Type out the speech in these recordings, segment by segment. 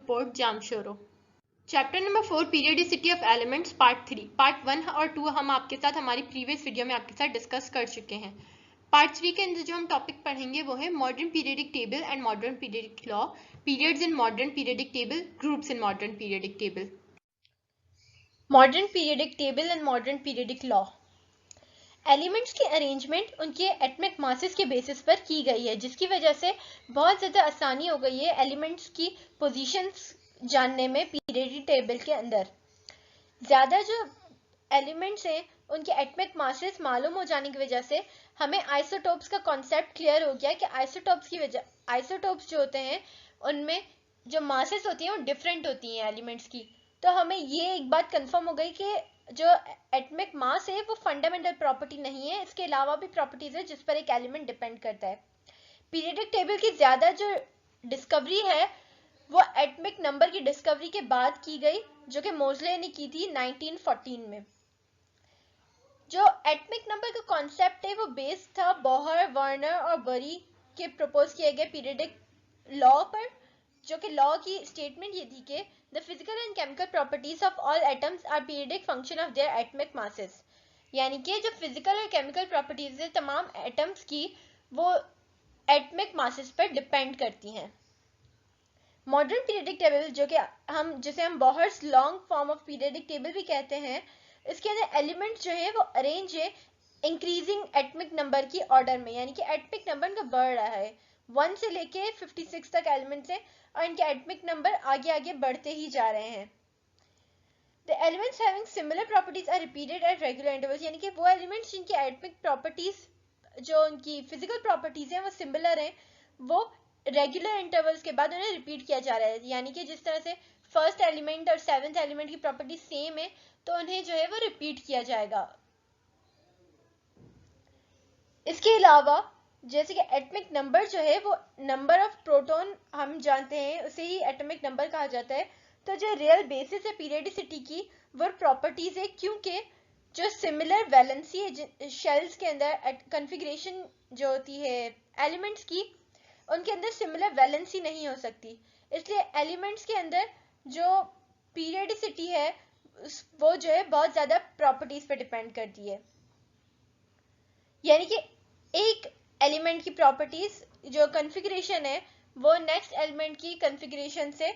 Port Jamshoro. Chapter number 4 periodicity of elements part 3। Part 1 और 2 हम आपके साथ हमारी प्रीवियस वीडियो में आपके साथ डिस्कस कर चुके हैं। पार्ट 3 के अंदर जो हम टॉपिक पढ़ेंगे वो है modern periodic table and modern periodic law, periods in modern periodic table, groups in modern periodic table. Modern periodic table and modern periodic law. Elements की अरेंजमेंट उनके एटॉमिक मासेस के बेसिस पर की गई है, जिसकी वजह से बहुत ज़्यादा आसानी हो गई है एलिमेंट्स की पोजीशंस जानने में। पीरियडिक टेबल के अंदर ज़्यादा जो एलिमेंट्स हैं उनके एटॉमिक मासेस मालूम हो जाने की वजह से हमें आइसोटोप्स का कॉन्सेप्ट क्लियर हो गया कि आइसोटोप्स जो होते हैं उनमें जो मासेस होती हैं वो डिफरेंट होती हैं एलिमेंट्स की। तो हमें ये एक बात कंफर्म हो गई कि जो एटॉमिक मास है वो फंडामेंटल प्रॉपर्टी नहीं है, इसके अलावा भी प्रॉपर्टीज है जिस पर एक एलिमेंट डिपेंड करता है। पीरियडिक टेबल की ज्यादा जो डिस्कवरी है वो एटॉमिक नंबर की डिस्कवरी के बाद की गई, जो कि मोज़ले ने की थी 1914 में। जो एटॉमिक नंबर का कॉन्सेप्ट है वो बेस्ड था बोहर, वर्नर और बरी के प्रपोज किए गए पीरियडिक लॉ पर, जो कि लॉ की स्टेटमेंट ये थी कि the physical and chemical properties of all atoms are periodic function of their atomic masses. यानी कि जो फिजिकल और केमिकल प्रॉपर्टीज है तमाम एटम्स की वो एटॉमिक मासेस पर डिपेंड करती हैं। मॉडर्न पीरियडिक टेबल जिसे हम Bohr's long form of periodic table भी कहते हैं, इसके अंदर एलिमेंट्स जो है वो अरेंज है इंक्रीजिंग एटॉमिक नंबर की ऑर्डर में, यानी कि एटॉमिक नंबर का बढ़ रहा है 1 से लेके 56 तक एलिमेंट्स है और इनके एटॉमिक नंबर आगे आगे बढ़ते ही जा रहे हैं। The elements having similar properties are repeated at regular intervals, यानी कि वो एलिमेंट्स जिनकी एटॉमिक प्रॉपर्टीज जो उनकी फिजिकल प्रॉपर्टीज हैं वो सिमिलर हैं, वो रेगुलर इंटरवल्स के बाद उन्हें रिपीट किया जा रहा है। यानी कि जिस तरह से फर्स्ट एलिमेंट और सेवेंथ एलिमेंट की प्रॉपर्टी सेम है तो उन्हें जो है वो रिपीट किया जाएगा। इसके अलावा जैसे कि एटॉमिक नंबर जो है वो नंबर ऑफ प्रोटॉन हम जानते हैं उसे ही एटॉमिक नंबर कहा जाता है। तो जो रियल बेसिस है पीरियडिसिटी की वो प्रॉपर्टीज है, क्योंकि जो सिमिलर वैलेंसी है शेल्स के अंदर कॉन्फ़िगरेशन जो होती है एलिमेंट्स की उनके अंदर सिमिलर वैलेंसी नहीं हो सकती, इसलिए एलिमेंट्स के अंदर जो पीरियडिसिटी है वो जो है बहुत ज्यादा प्रॉपर्टीज पे डिपेंड करती है। यानी कि एक एलिमेंट की प्रॉपर्टीज जो कॉन्फ़िगरेशन है वो नेक्स्ट एलिमेंट की कॉन्फ़िगरेशन से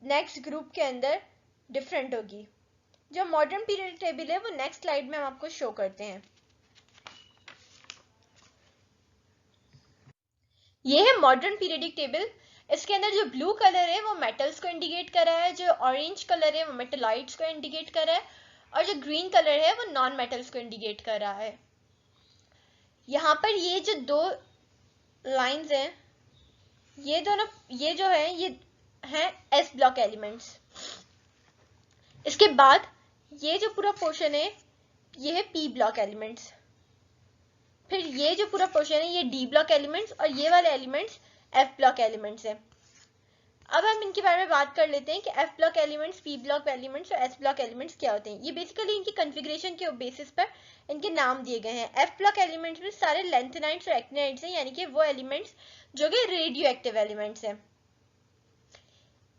नेक्स्ट ग्रुप के अंदर डिफरेंट होगी। जो मॉडर्न पीरियडिक टेबल है वो नेक्स्ट स्लाइड में हम आपको शो करते हैं। ये है मॉडर्न पीरियडिक टेबल। इसके अंदर जो ब्लू कलर है वो मेटल्स को इंडिकेट कर रहा है, जो ऑरेंज कलर है वो मेटलाइट्स को इंडिकेट कर रहा है और जो ग्रीन कलर है वो नॉन मेटल्स को इंडिकेट कर रहा है। यहाँ पर ये जो दो लाइंस हैं ये दोनों ये जो है ये हैं एस ब्लॉक एलिमेंट्स। इसके बाद ये जो पूरा पोर्शन है ये है पी ब्लॉक एलिमेंट्स, फिर ये जो पूरा पोर्शन है ये डी ब्लॉक एलिमेंट्स और ये वाले एलिमेंट्स एफ ब्लॉक एलिमेंट्स हैं। अब हम इनके बारे में बात कर लेते हैं कि F block elements, P block elements और एस ब्लॉक एलिमेंट्स क्या होते हैं। ये बेसिकली इनकी कॉन्फ़िगरेशन के बेसिस पर इनके नाम दिए गए हैं। एफ ब्लॉक एलिमेंट्स में सारे लेंथेनाइड्स और एक्टिनाइड्स हैं, यानी कि वो एलिमेंट्स जो कि रेडियो एक्टिव एलिमेंट्स हैं।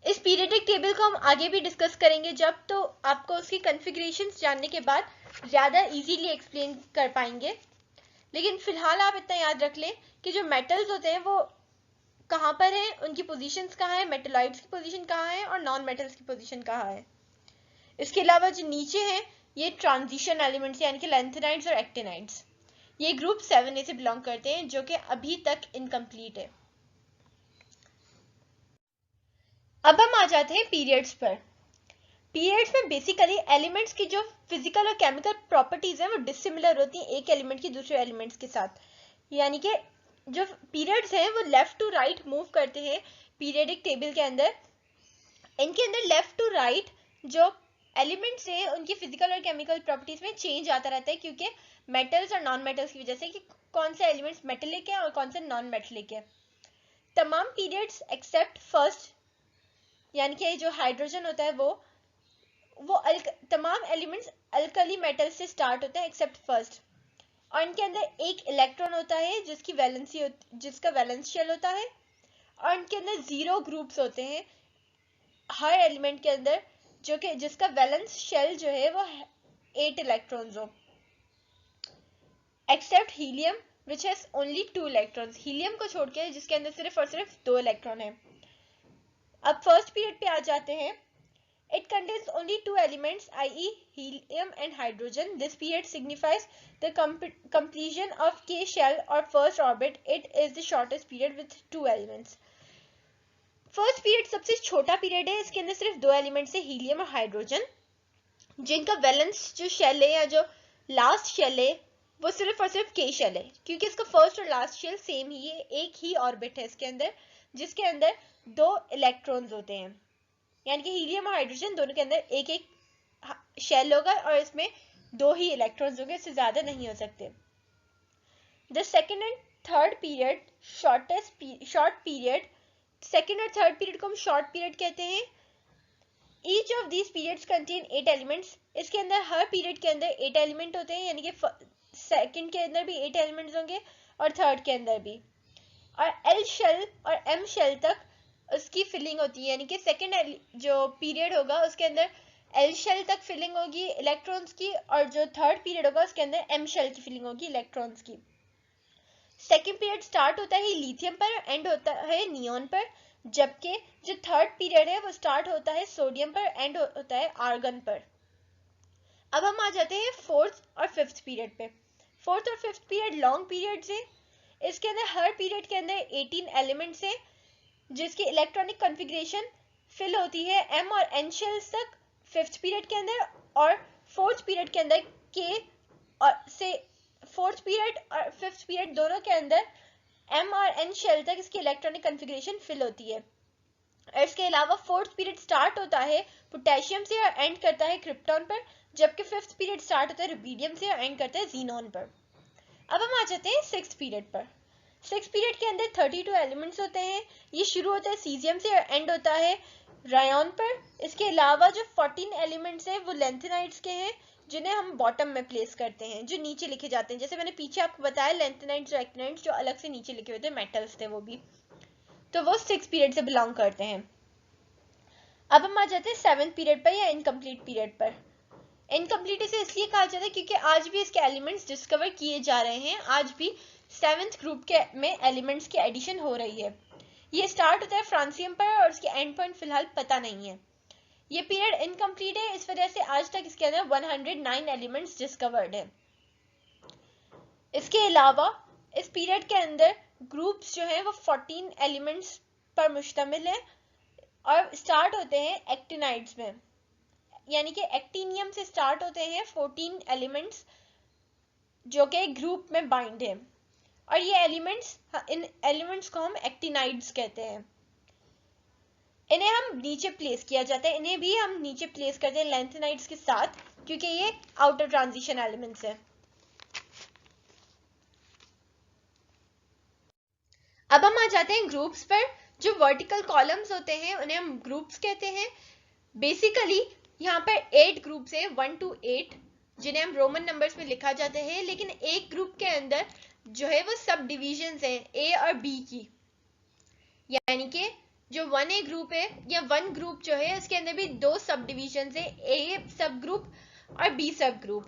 इस पीरियडिक टेबल को हम आगे भी डिस्कस करेंगे जब, तो आपको उसकी कॉन्फ़िगरेशंस जानने के बाद ज़्यादा इजीली एक्सप्लेन कर पाएंगे। लेकिन फिलहाल आप इतना याद रख लें कि जो मेटल्स होते हैं वो कहाँ पर है, उनकी पोजीशंस कहाँ है, मेटलाइट्स की पोजीशन कहाँ है और नॉन मेटल्स की पोजीशन कहाँ है। इसके अलावा जो नीचे हैं ये ट्रांजिशन एलिमेंट्स यानी कि लेंथेनाइड्स और एक्टिनाइड्स, ये ग्रुप 7A से बिलोंग करते हैं जो कि अभी तक इनकम्प्लीट है। अब हम आ जाते हैं पीरियड्स पर। पीरियड्स में बेसिकली एलिमेंट्स की जो फिजिकल और केमिकल प्रॉपर्टीज हैं वो डिसिमिलर होती हैं एक एलिमेंट की दूसरे एलिमेंट्स के साथ। यानी कि जो पीरियड्स हैं वो लेफ्ट टू राइट मूव करते हैं पीरियडिक टेबल के अंदर। इनके अंदर लेफ्ट टू राइट जो एलिमेंट्स हैं उनकी फिजिकल और केमिकल प्रॉपर्टीज में चेंज आता रहता है, क्योंकि मेटल्स और नॉन मेटल्स की वजह से कि कौन से एलिमेंट्स मेटेलिक है और कौन से नॉन मेटेलिक है। तमाम पीरियड्स एक्सेप्ट फर्स्ट, यानी कि जो हाइड्रोजन होता है वो तमाम एलिमेंट्स अल्कली मेटल से स्टार्ट होते हैं एक्सेप्ट फर्स्ट, और इनके अंदर एक इलेक्ट्रॉन होता है जिसका वैलेंस शेल होता है, और इनके अंदर 0 ग्रुप्स होते हैं हर एलिमेंट के अंदर जो कि जिसका वैलेंस शेल जो है वो 8 इलेक्ट्रॉन्स हो, except helium which has only 2 electrons, helium को छोड़ के जिसके अंदर सिर्फ और सिर्फ 2 इलेक्ट्रॉन है। अब फर्स्ट पीरियड पे आ जाते हैं। It contains only 2 elements, i.e. helium and hydrogen. This period signifies the completion of K shell or first orbit. It is the shortest period with 2 elements. First period सबसे छोटा period है, इसके अंदर सिर्फ 2 elements है, हीलियम और hydrogen, जिनका valence जो शेल है या जो लास्ट शेल है वो सिर्फ और सिर्फ K शेल है, क्योंकि इसका फर्स्ट और लास्ट शेल सेम ही है, एक ही ऑर्बिट है इसके अंदर, जिसके अंदर 2 इलेक्ट्रॉन्स होते हैं, यानी कि हीलियम और हाइड्रोजन दोनों के अंदर एक एक शेल होगा और इसमें 2 ही इलेक्ट्रॉन्स होंगे, इससे ज्यादा नहीं हो सकते। The second and third period short period, second और थर्ड पीरियड को हम शॉर्ट पीरियड कहते हैं। Each of these periods contain 8 elements, इसके अंदर हर पीरियड के अंदर 8 एलिमेंट होते हैं, यानी कि सेकेंड के अंदर भी 8 एलिमेंट्स होंगे और थर्ड के अंदर भी, और एल शेल और एम शेल तक उसकी फिलिंग होती है, यानी कि सेकेंड जो पीरियड होगा उसके अंदर एल शेल तक फिलिंग होगी इलेक्ट्रॉन्स की, और जो थर्ड पीरियड होगा उसके अंदर एम शेल की फिलिंग होगी इलेक्ट्रॉन्स की। सेकेंड पीरियड स्टार्ट होता है लिथियम पर, एंड होता है नियॉन पर, जबकि जो थर्ड पीरियड है वो स्टार्ट होता है सोडियम पर, एंड होता है आर्गन पर। अब हम आ जाते हैं फोर्थ और फिफ्थ पीरियड पे। फोर्थ और फिफ्थ पीरियड लॉन्ग पीरियड है, इसके अंदर हर पीरियड के अंदर 18 एलिमेंट्स हैं, जिसकी इलेक्ट्रॉनिक कॉन्फ़िगरेशन फिल होती है एम और एन शेल्स तक फिफ्थ पीरियड के अंदर, और फोर्थ पीरियड के अंदर के और से फोर्थ पीरियड और फिफ्थ पीरियड दोनों के अंदर एम और एन शेल तक इसकी इलेक्ट्रॉनिक कॉन्फ़िगरेशन फिल होती है। और इसके अलावा फोर्थ पीरियड स्टार्ट होता है पोटेशियम से और एंड करता है क्रिप्टॉन पर, जबकि फिफ्थ पीरियड स्टार्ट होता है रुबीडियम से और एंड करता है जीनॉन पर। अब हम आ जाते हैं सिक्स्थ पीरियड पर। सिक्स पीरियड के अंदर 32 एलिमेंट्स होते हैं, ये शुरू होता है सीजियम से और एंड होता है रायन पर। इसके अलावा जो 14 एलिमेंट्स हैं वो लेंथेनाइड्स के हैं, जिन्हें हम बॉटम में प्लेस करते हैं, जो नीचे लिखे जाते हैं, जैसे मैंने पीछे आपको बताया लेंथेनाइड्स और एक्टिनाइड्स जो अलग से नीचे लिखे हुए थे, मेटल्स थे वो भी, तो वो 6 पीरियड से बिलोंग करते हैं। अब हम आ जाते हैं 7th पीरियड पर या इनकम्प्लीट पीरियड पर। इनकम्प्लीट इसे इसलिए कहा जाता है क्योंकि आज भी इसके एलिमेंट्स डिस्कवर किए जा रहे हैं, आज भी 7th ग्रुप के में एलिमेंट्स की एडिशन हो रही है। ये स्टार्ट होता है फ्रांसियम पर और उसके एंड पॉइंट फिलहाल पता नहीं है। ये पीरियड इनकम्प्लीट है, इस वजह से आज तक इसके अंदर 109 एलिमेंट्स डिस्कवर्ड है। इसके अलावा इस पीरियड के अंदर ग्रुप्स जो हैं वो 14 एलिमेंट्स पर मुश्तमिल है और स्टार्ट होते हैं एक्टिनाइड्स में, यानी कि एक्टिनियम से स्टार्ट होते हैं 14 एलिमेंट्स जो कि ग्रुप में बाइंड है, और ये एलिमेंट्स, इन एलिमेंट्स को हम एक्टिनाइड्स कहते हैं। इन्हें हम नीचे प्लेस किया जाता है, इन्हें भी हम नीचे प्लेस करते हैं लेंथेनाइड्स के साथ, क्योंकि ये आउटर ट्रांजिशन एलिमेंट्स है। अब हम आ जाते हैं ग्रुप्स पर। जो वर्टिकल कॉलम्स होते हैं उन्हें हम ग्रुप्स कहते हैं। बेसिकली यहाँ पर 8 ग्रुप्स हैं 1 to 8, जिन्हें हम रोमन नंबर्स में लिखा जाते हैं, लेकिन एक ग्रुप के अंदर जो है वो सब डिविजन्स हैं ए और बी की, यानी कि जो 1A ग्रुप है या 1 ग्रुप जो है उसके अंदर भी 2 सब डिविजन्स है, ए सब ग्रुप और बी सब ग्रुप।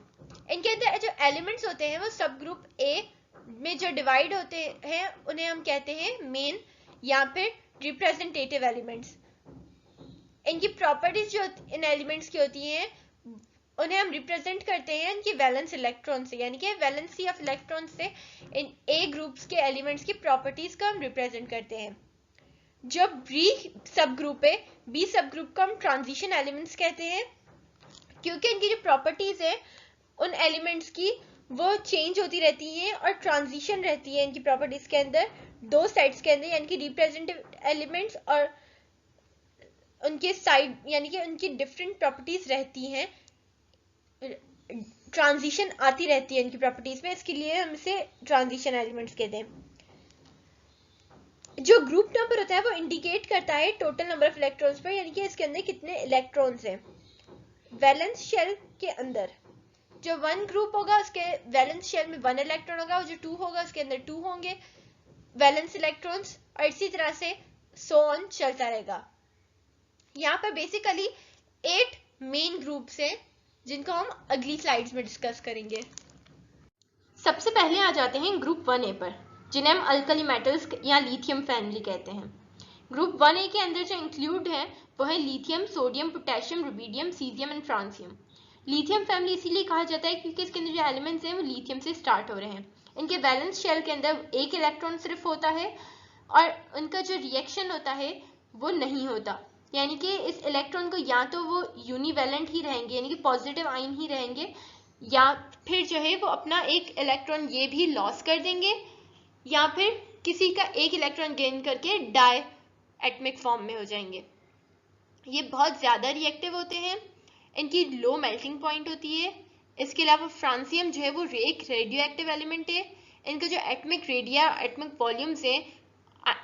इनके अंदर जो एलिमेंट्स होते हैं वो सब ग्रुप ए में जो डिवाइड होते हैं उन्हें हम कहते हैं मेन या फिर रिप्रेजेंटेटिव एलिमेंट्स। इनकी प्रॉपर्टीज जो इन एलिमेंट्स की होती हैं उन्हें हम रिप्रेजेंट करते हैं इनकी वैलेंस इलेक्ट्रॉन से, यानी कि वैलेंसी ऑफ इलेक्ट्रॉन से इन ए ग्रुप्स के एलिमेंट्स की प्रॉपर्टीज को हम रिप्रेजेंट करते हैं। जो बी सब ग्रुप है, बी सब ग्रुप को हम ट्रांजिशन एलिमेंट्स कहते हैं, क्योंकि इनकी जो प्रॉपर्टीज है उन एलिमेंट्स की वो चेंज होती रहती हैं और ट्रांजिशन रहती है इनकी प्रॉपर्टीज के अंदर 2 साइड्स के अंदर, यानी कि रिप्रेजेंटेटिव एलिमेंट्स और उनके साइड, यानी कि उनकी डिफरेंट प्रॉपर्टीज रहती हैं, ट्रांजिशन आती रहती है इनकी प्रॉपर्टीज में, इसके लिए हम इसे ट्रांजिशन एलिमेंट्स कहते हैं। जो ग्रुप नंबर होता है वो इंडिकेट करता है टोटल नंबर ऑफ इलेक्ट्रॉन्स पर, यानी कि इसके अंदर कितने इलेक्ट्रॉन्स हैं। वैलेंस शेल के अंदर जो 1 ग्रुप होगा उसके वैलेंस शेल में 1 इलेक्ट्रॉन होगा, और जो 2 होगा उसके अंदर 2 होंगे वैलेंस इलेक्ट्रॉन्स, और इसी तरह से सो ऑन चलता रहेगा। यहाँ पर बेसिकली 8 मेन ग्रुप्स हैं जिनको हम अगली स्लाइड्स में डिस्कस करेंगे। सबसे पहले आ जाते हैं ग्रुप 1A पर, जिन्हें हम अल्कली मेटल्स या लिथियम फैमिली कहते हैं। ग्रुप 1A के अंदर जो इंक्लूड है वो है lithium, sodium, potassium, rubidium, caesium and francium. Lithium family इसीलिए कहा जाता है क्योंकि इसके अंदर जो एलिमेंट्स हैं वो लिथियम से स्टार्ट हो रहे हैं। इनके वैलेंस शेल के अंदर एक इलेक्ट्रॉन सिर्फ होता है और उनका जो रिएक्शन होता है वो नहीं होता, यानी कि इस इलेक्ट्रॉन को या तो वो यूनिवैलेंट ही रहेंगे यानी कि पॉजिटिव आयन ही रहेंगे, या फिर जो है वो अपना एक इलेक्ट्रॉन ये भी लॉस कर देंगे, या फिर किसी का एक इलेक्ट्रॉन गेन करके डाई एटमिक फॉर्म में हो जाएंगे। ये बहुत ज्यादा रिएक्टिव होते हैं, इनकी लो मेल्टिंग पॉइंट होती है। इसके अलावा फ्रांसियम जो है वो एक रेडियो एक्टिव एलिमेंट है। इनका जो एटमिक रेडिया, एटमिक वॉल्यूम्स है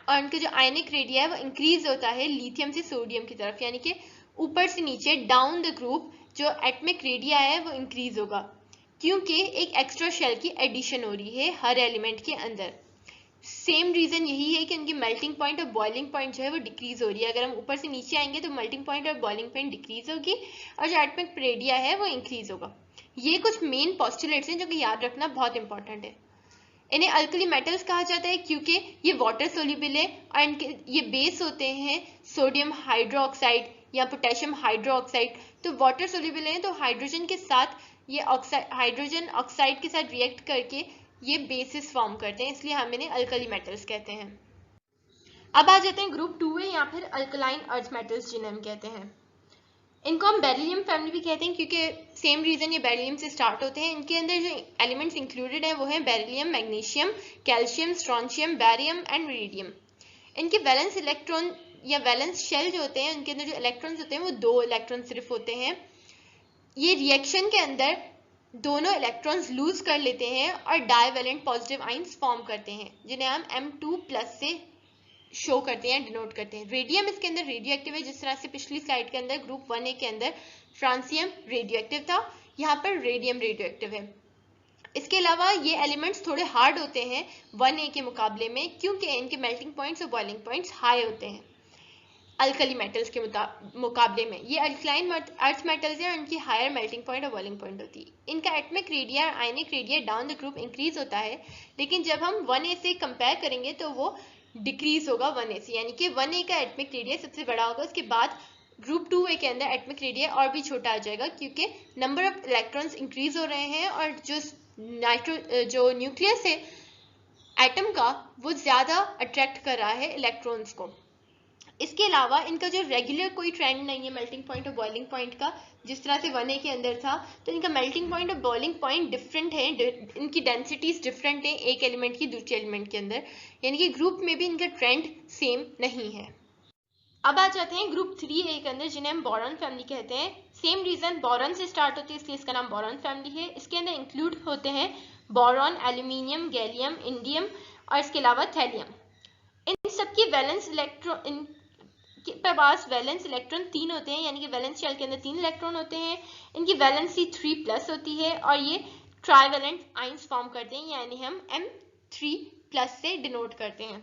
और इनका जो आयनिक रेडिया है वो इंक्रीज होता है लिथियम से सोडियम की तरफ, यानी कि ऊपर से नीचे डाउन द ग्रुप जो एटमिक रेडिया है वो इंक्रीज होगा, क्योंकि एक एक्स्ट्रा शेल की एडिशन हो रही है हर एलिमेंट के अंदर। सेम रीजन यही है कि इनकी मेल्टिंग पॉइंट और बॉइलिंग पॉइंट जो है वो डिक्रीज हो रही है। अगर हम ऊपर से नीचे आएंगे तो मेल्टिंग पॉइंट और बॉइलिंग पॉइंट डिक्रीज होगी और जो एटमिक रेडिया है वो इंक्रीज होगा। ये कुछ मेन पोस्टुलेट्स हैं जो कि याद रखना बहुत इंपॉर्टेंट है। इन्हें अल्कली मेटल्स कहा जाता है क्योंकि ये वाटर सोल्यूबल है और इनके ये बेस होते हैं सोडियम हाइड्रोक्साइड या पोटेशियम हाइड्रोक्साइड। तो वाटर सोल्यूबल है तो हाइड्रोजन के साथ ये हाइड्रोजन ऑक्साइड के साथ रिएक्ट करके ये बेसिस फॉर्म करते हैं, इसलिए हम इन्हें अल्कली मेटल्स कहते हैं। अब आ जाते हैं ग्रुप 2A या फिर अल्कलाइन अर्थ मेटल्स जिन्हें हम कहते हैं। इनको हम बेरिलियम फैमिली भी कहते हैं क्योंकि सेम रीजन ये बेरिलियम से स्टार्ट होते हैं। इनके अंदर जो एलिमेंट्स इंक्लूडेड हैं वो है beryllium, magnesium, calcium, strontium, barium and iridium. इनके वैलेंस इलेक्ट्रॉन या वैलेंस शेल जो होते हैं उनके अंदर जो इलेक्ट्रॉन्स होते हैं वो 2 इलेक्ट्रॉन सिर्फ होते हैं। ये रिएक्शन के अंदर दोनों इलेक्ट्रॉन्स लूज कर लेते हैं और डाइवैलेंट पॉजिटिव आयंस फॉर्म करते हैं, जिन्हें हम M2+ से शो करते हैं, डिनोट करते हैं। रेडियम इसके अंदर रेडियो एक्टिव है, जिस तरह से पिछली स्लाइड के अंदर ग्रुप 1A के अंदर फ्रांसियम रेडियो एक्टिव था, यहाँ पर रेडियम रेडियो एक्टिव है। इसके अलावा ये एलिमेंट्स थोड़े हार्ड होते हैं 1A के मुकाबले में, क्योंकि इनके मेल्टिंग पॉइंट्स और बॉइलिंग पॉइंट्स हाई होते हैं अल्कली मेटल्स के मुकाबले में। ये अल्कलाइन अर्थ मेटल्स हैं और इनकी हायर मेल्टिंग पॉइंट और बॉइलिंग पॉइंट होती है। इनका एटमिक रेडिया और ionic radii down the group increase होता है, लेकिन जब हम 1A से कंपेयर करेंगे तो वो डिक्रीज होगा 1A से, यानी कि 1A का एटमिक रेडिया सबसे बड़ा होगा। उसके बाद ग्रुप 2A के अंदर एटमिक रेडिया और भी छोटा आ जाएगा, क्योंकि नंबर ऑफ इलेक्ट्रॉन्स इंक्रीज हो रहे हैं और जो न्यूक्लियस है एटम का वो ज्यादा अट्रैक्ट कर रहा है इलेक्ट्रॉन्स को। इसके अलावा इनका जो रेगुलर कोई ट्रेंड नहीं है मेल्टिंग पॉइंट और बॉइलिंग पॉइंट का, जिस तरह से 1A के अंदर था, तो इनका मेल्टिंग पॉइंट और बॉइलिंग पॉइंट डिफरेंट है, इनकी डेंसिटीज डिफरेंट है एक एलिमेंट की दूसरे एलिमेंट के अंदर, यानी कि ग्रुप में भी इनका ट्रेंड सेम नहीं है। अब आ जाते हैं ग्रुप 3A के अंदर, जिन्हें हम बोरॉन फैमिली कहते हैं। सेम रीजन, बोरॉन से स्टार्ट होती है इसलिए इसका नाम बोरॉन फैमिली है। इसके अंदर इंक्लूड होते हैं बोरॉन, एल्यूमिनियम, गैलियम, इंडियम और इसके अलावा थैलियम। इन सबकी वैलेंस इलेक्ट्रॉन के पास वैलेंस इलेक्ट्रॉन 3 होते हैं, यानी कि वैलेंस शेल के अंदर 3 इलेक्ट्रॉन होते हैं। इनकी वैलेंसी 3+ होती है और ये ट्राइवैलेंट आयंस फॉर्म करते हैं, यानी हम M3+ से डिनोट करते हैं।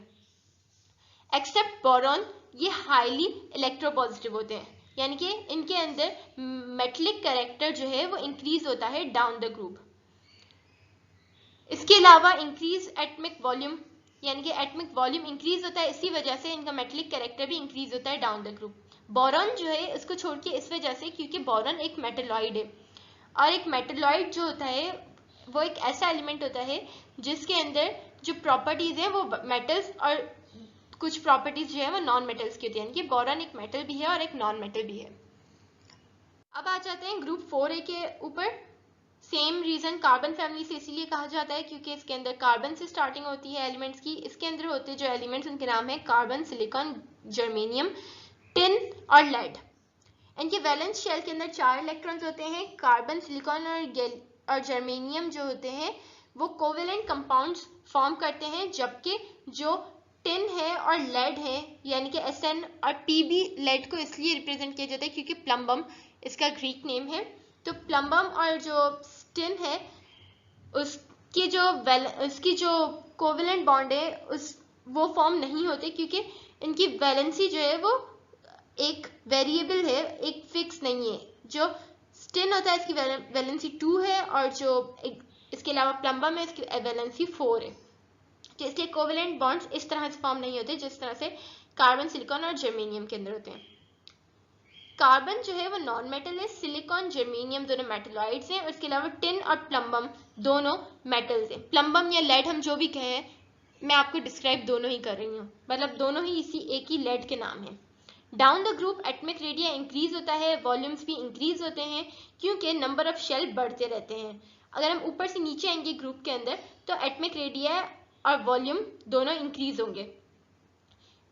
एक्सेप्ट बोरॉन, ये हाईली इलेक्ट्रोपॉजिटिव होते हैं, यानी कि इनके अंदर मेटलिक कैरेक्टर जो है वो इंक्रीज होता है डाउन द ग्रुप। इसके अलावा इंक्रीज एटमिक वॉल्यूम, यानी कि एटमिक वॉल्यूम इंक्रीज होता है, इसी वजह से इनका मेटलिक कैरेक्टर भी इंक्रीज होता है डाउन द ग्रुप। बोरॉन जो है इसको छोड़ के इस वजह से क्योंकि बोरॉन एक मेटलॉइड है, और एक मेटलॉइड जो होता है वो एक ऐसा एलिमेंट होता है जिसके अंदर जो प्रॉपर्टीज है वो मेटल्स और कुछ प्रॉपर्टीज जो है वो नॉन मेटल्स की होती है, यानी कि बोरॉन एक मेटल भी है और एक नॉन मेटल भी है। अब आ जाते हैं ग्रुप 4A के ऊपर। सेम रीजन, कार्बन फैमिली से इसीलिए कहा जाता है क्योंकि इसके अंदर कार्बन से स्टार्टिंग होती है एलिमेंट्स की। इसके अंदर होते जो एलिमेंट्स उनके नाम है कार्बन, सिलिकॉन, जर्मेनियम, टिन और लेड। इनके वैलेंस शेल के अंदर 4 इलेक्ट्रॉन्स होते हैं। कार्बन, सिलिकॉन और जर्मेनियम जो होते हैं वो कोवेलेंट कंपाउंड्स फॉर्म करते हैं, जबकि जो टिन है और लेड है यानी कि Sn और Pb, लेड को इसलिए रिप्रेजेंट किया जाता है क्योंकि प्लम्बम इसका ग्रीक नेम है। तो प्लम्बम और जो टिन है उसकी जो कोवेलेंट बॉन्ड है वो फॉर्म नहीं होते, क्योंकि इनकी वैलेंसी जो है वो एक वेरिएबल है, एक फिक्स नहीं है। जो स्टिन होता है इसकी वैलेंसी 2 है और जो इसके अलावा प्लम्बम है इसकी वैलेंसी 4 है। तो इसके कोवेलेंट बॉन्ड्स इस तरह से फॉर्म नहीं होते जिस तरह से कार्बन, सिलिकॉन और जर्मेनियम के अंदर होते हैं। कार्बन जो है वो नॉन मेटल है, सिलिकॉन, जर्मेनियम दोनों मेटलॉइड्स हैं और इसके अलावा टिन और प्लम्बम दोनों मेटल्स हैं। प्लम्बम या लेड हम जो भी कहें, मैं आपको डिस्क्राइब दोनों ही कर रही हूँ, मतलब दोनों ही इसी एक ही लेड के नाम है। Down the group atomic radii increase होता है, वॉल्यूम्स भी इंक्रीज होते हैं क्योंकि नंबर ऑफ शेल बढ़ते रहते हैं। अगर हम ऊपर से नीचे आएंगे ग्रुप के अंदर तो एटमिक रेडिया और वॉल्यूम दोनों इंक्रीज होंगे।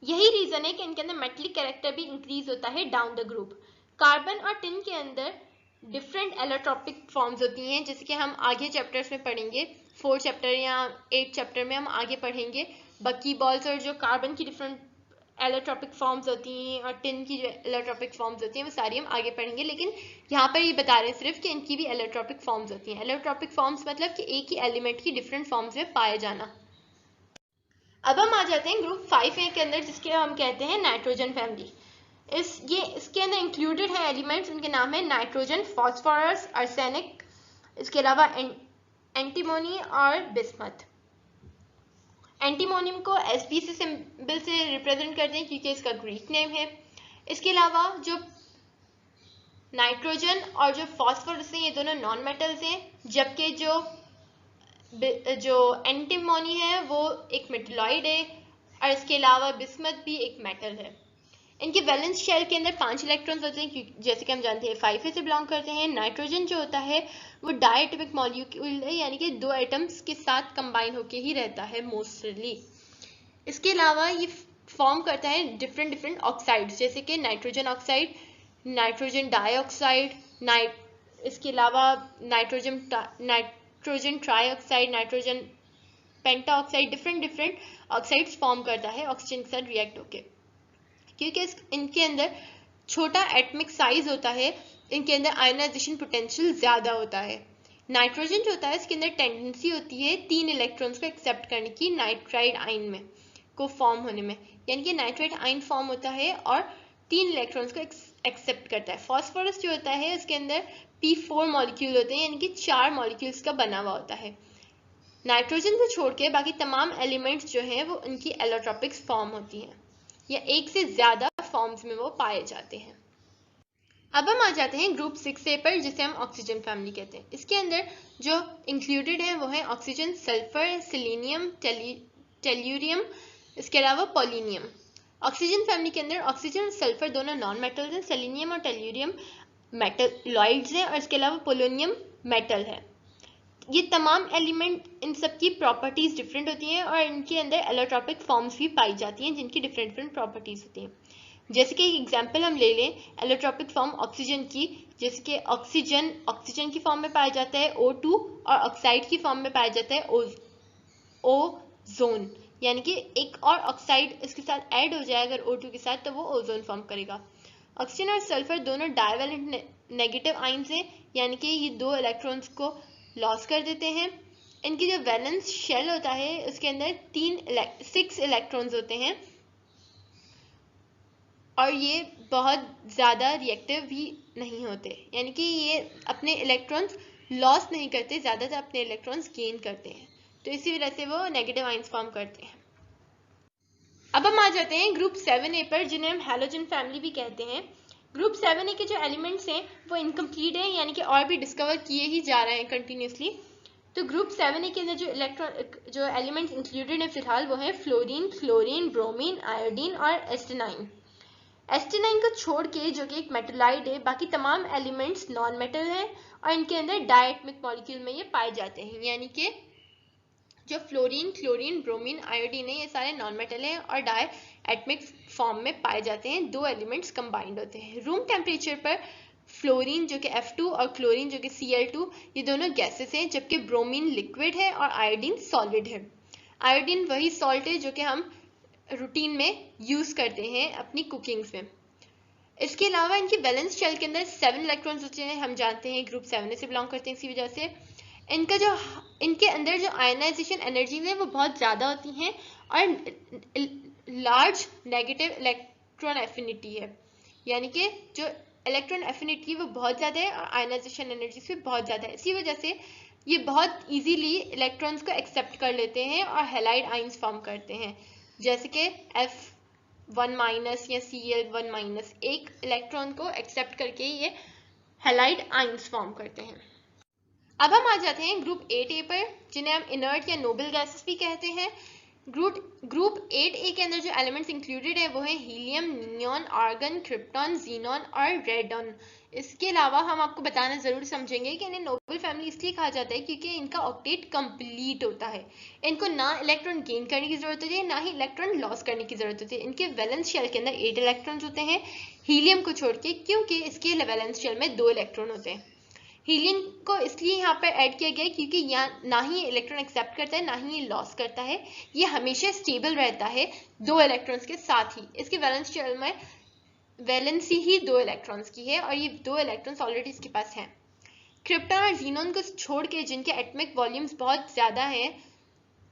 यही रीजन है कि इनके अंदर मेटलिक कैरेक्टर भी इंक्रीज होता है डाउन द ग्रुप। कार्बन और टिन के अंदर डिफरेंट एलोट्रॉपिक फॉर्म्स होती हैं, जैसे कि हम आगे चैप्टर्स में पढ़ेंगे, 4 चैप्टर या 8 चैप्टर में हम आगे पढ़ेंगे बकी बॉल्स और जो कार्बन की डिफरेंट एलोट्रॉपिक फॉर्म्स होती हैं और टिन की जो एलोट्रॉपिक फॉर्म्स होती हैं वो सारी हम आगे पढ़ेंगे। लेकिन यहाँ पर ये बता रहे हैं सिर्फ कि इनकी भी एलोट्रॉपिक फॉर्म्स होती हैं। एलोट्रॉपिक फॉर्म्स मतलब कि एक ही एलिमेंट की डिफरेंट फॉर्म्स में पाया जाना। अब हम आ जाते हैं ग्रुप 5A के अंदर, जिसके हम कहते हैं नाइट्रोजन फैमिली। इसके अंदर इंक्लूडेड है एलिमेंट्स, उनके नाम है नाइट्रोजन, फॉस्फोरस, आर्सेनिक, इसके अलावा एंटीमोनी और बिस्मथ। एंटीमोनियम को Sp से सिंबल से रिप्रेजेंट करते हैं क्योंकि इसका ग्रीक नेम है। इसके अलावा जो नाइट्रोजन और जो फॉस्फोरस है ये दोनों नॉन मेटल्स हैं, जबकि जो एंटीमोनी है वो एक मेटलॉइड है और इसके अलावा बिस्मथ भी एक मेटल है। इनके वैलेंस शेल के अंदर 5 इलेक्ट्रॉन्स होते हैं, जैसे कि हम जानते हैं 5A से बिलोंग करते हैं। नाइट्रोजन जो होता है वो डायटोमिक मॉलिक्यूल है, यानी कि 2 एटम्स के साथ कंबाइन होके ही रहता है मोस्टली। इसके अलावा ये फॉर्म करता है डिफरेंट ऑक्साइड्स, जैसे कि नाइट्रोजन ऑक्साइड, नाइट्रोजन डाइऑक्साइड, इसके अलावा nitrogen trioxide, nitrogen pentoxide, different oxides form करता है ऑक्सीजन के साथ रिएक्ट होके। क्योंकि इनके अंदर छोटा एटमिक साइज होता है, इनके अंदर आयनाइजेशन पोटेंशियल ज्यादा होता है। नाइट्रोजन जो होता है इसके अंदर टेंडेंसी होती है 3 इलेक्ट्रॉन्स को एक्सेप्ट करने की नाइट्राइड आयन में को फॉर्म होने में, यानी कि नाइट्राइड आयन फॉर्म होता है और 3 इलेक्ट्रॉन्स को एक्सेप्ट करता है। फॉस्फोरस जो होता है इसके अंदर P4 मॉलिक्यूल होते हैं, यानी कि 4 मॉलिक्यूल्स का बना हुआ होता है। नाइट्रोजन को छोड़ के बाकी तमाम एलिमेंट्स जो हैं वो उनकी एलोट्रॉपिक्स फॉर्म होती हैं या एक से ज्यादा फॉर्म्स में वो पाए जाते हैं। अब हम आ जाते हैं ग्रुप 6A पर, जिसे हम ऑक्सीजन फैमिली कहते हैं। इसके अंदर जो इंक्लूडेड है वो है ऑक्सीजन, सल्फर, सेलेनियम, टेल्यूरियम, इसके अलावा पोलिनियम। ऑक्सीजन फैमिली के अंदर ऑक्सीजन और सल्फर दोनों नॉन मेटल्स हैं, सेलेनियम और टेल्यूरियम मेटलॉइड्स हैं और इसके अलावा पोलोनियम मेटल है। ये तमाम एलिमेंट, इन सब की प्रॉपर्टीज डिफरेंट होती हैं और इनके अंदर एलोट्रॉपिक फॉर्म्स भी पाई जाती हैं जिनकी डिफरेंट प्रॉपर्टीज होती हैं। जैसे कि एग्जांपल हम ले लें एलोट्रॉपिक फॉर्म ऑक्सीजन की, जैसे कि ऑक्सीजन की फॉर्म में पाया जाता है O2 और ऑक्साइड की फॉर्म में पाया जाता है ओजोन, यानी कि एक और ऑक्साइड इसके साथ ऐड हो जाए अगर O2 के साथ तो वो ओजोन फॉर्म करेगा। ऑक्सीजन और सल्फर दोनों डाइवैलेंट नेगेटिव आयन्स हैं, यानी कि ये 2 इलेक्ट्रॉन्स को लॉस कर देते हैं। इनकी जो वैलेंस शेल होता है उसके अंदर 6 इलेक्ट्रॉन्स होते हैं और ये बहुत ज़्यादा रिएक्टिव भी नहीं होते, यानी कि ये अपने इलेक्ट्रॉन्स लॉस नहीं करते, ज़्यादातर अपने इलेक्ट्रॉन्स गेन करते हैं, तो इसी वजह से वो नेगेटिव आयन्स फॉर्म करते हैं। अब हम आ जाते हैं ग्रुप 7A पर, जिन्हें हम हैलोजन फैमिली भी कहते हैं। ग्रुप 7A के जो एलिमेंट्स हैं वो इनकम्प्लीट हैं, यानी कि और भी डिस्कवर किए ही जा रहे हैं कंटिन्यूसली। तो ग्रुप 7A के अंदर जो एलिमेंट्स इंक्लूडेड हैं फिलहाल वो है फ्लोरीन, क्लोरीन, ब्रोमीन, आयोडीन और एस्टेनाइन। एस्टेनाइन को छोड़ के, जो कि एक मेटलाइड है, बाकी तमाम एलिमेंट्स नॉन मेटल हैं और इनके अंदर डायटमिक मॉलिक्यूल में ये पाए जाते हैं, यानी कि जो फ्लोरीन, क्लोरीन, ब्रोमीन, आयोडीन है ये सारे नॉन मेटल हैं और डाई एटमिक फॉर्म में पाए जाते हैं। 2 एलिमेंट्स कंबाइंड होते हैं। रूम टेम्परेचर पर फ्लोरीन जो कि F2 और क्लोरीन जो कि Cl2 ये दोनों गैसेस हैं, जबकि ब्रोमीन लिक्विड है और आयोडीन सॉलिड है। आयोडीन वही सॉल्ट है जो कि हम रूटीन में यूज करते हैं अपनी कुकिंग्स में। इसके अलावा इनकी वैलेंस शेल के अंदर 7 इलेक्ट्रॉन्स होते हैं, हम जानते हैं ग्रुप 7A से बिलोंग करते हैं, इसी वजह से इनके अंदर जो आयनाइजेशन एनर्जी है वो बहुत ज़्यादा होती हैं और लार्ज नेगेटिव इलेक्ट्रॉन एफिनिटी है, यानी कि जो इलेक्ट्रॉन एफिनिटी वो बहुत ज़्यादा है और आयनाइजेशन एनर्जी से बहुत ज़्यादा है। इसी वजह से ये बहुत इजीली इलेक्ट्रॉन्स को एक्सेप्ट कर लेते हैं और हैलाइड आइंस फॉर्म करते हैं, जैसे कि F1- या Cl1- एक इलेक्ट्रॉन को एक्सेप्ट करके ये हैलाइड आइंस फॉर्म करते हैं। अब हम आ जाते हैं ग्रुप 8A पर, जिन्हें हम इनर्ट या नोबल गैसेस भी कहते हैं। ग्रुप 8A के अंदर जो एलिमेंट्स इंक्लूडेड है वो है helium, neon, argon, krypton, xenon और रेडॉन। इसके अलावा हम आपको बताना जरूर समझेंगे कि इन्हें नोबल फैमिली इसलिए कहा जाता है क्योंकि इनका ऑक्टेट कंप्लीट होता है। इनको ना इलेक्ट्रॉन गेन करने की जरूरत होती है, ना ही इलेक्ट्रॉन लॉस करने की जरूरत होती है। इनके वैलेंस शेल के अंदर 8 इलेक्ट्रॉन्स होते हैं हीलियम को छोड़ के, क्योंकि इसके वैलेंस शेल में 2 इलेक्ट्रॉन होते हैं। हीलियम को इसलिए यहाँ पर ऐड किया गया है क्योंकि यहाँ ना ही इलेक्ट्रॉन एक्सेप्ट करता है, ना ही ये लॉस करता है। ये हमेशा स्टेबल रहता है 2 इलेक्ट्रॉन्स के साथ ही। इसके वैलेंस शेल में वैलेंसी ही 2 इलेक्ट्रॉन्स की है और ये 2 इलेक्ट्रॉन्स ऑलरेडी इसके पास हैं। क्रिप्टॉन और जीनॉन को छोड़ के, जिनके एटॉमिक वॉल्यूम्स बहुत ज़्यादा हैं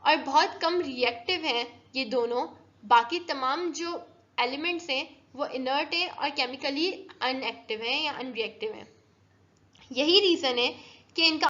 और बहुत कम रिएक्टिव हैं ये दोनों, बाकी तमाम जो एलिमेंट्स हैं वो इनर्ट है और केमिकली अनएक्टिव हैं या अनरिएक्टिव हैं। यही रीज़न है कि इनका